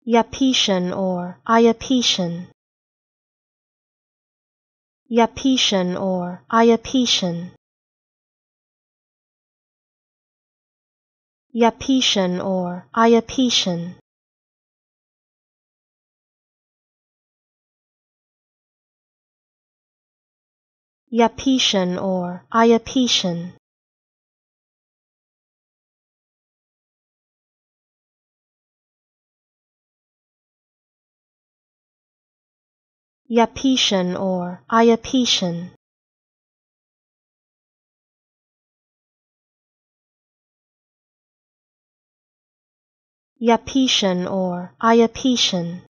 Japetian or Iapetian. Japetian or Iapetian. Japetian or Iapetian. Japetian or Iapetian. Japetian or Iapetian. Japetian or Iapetian.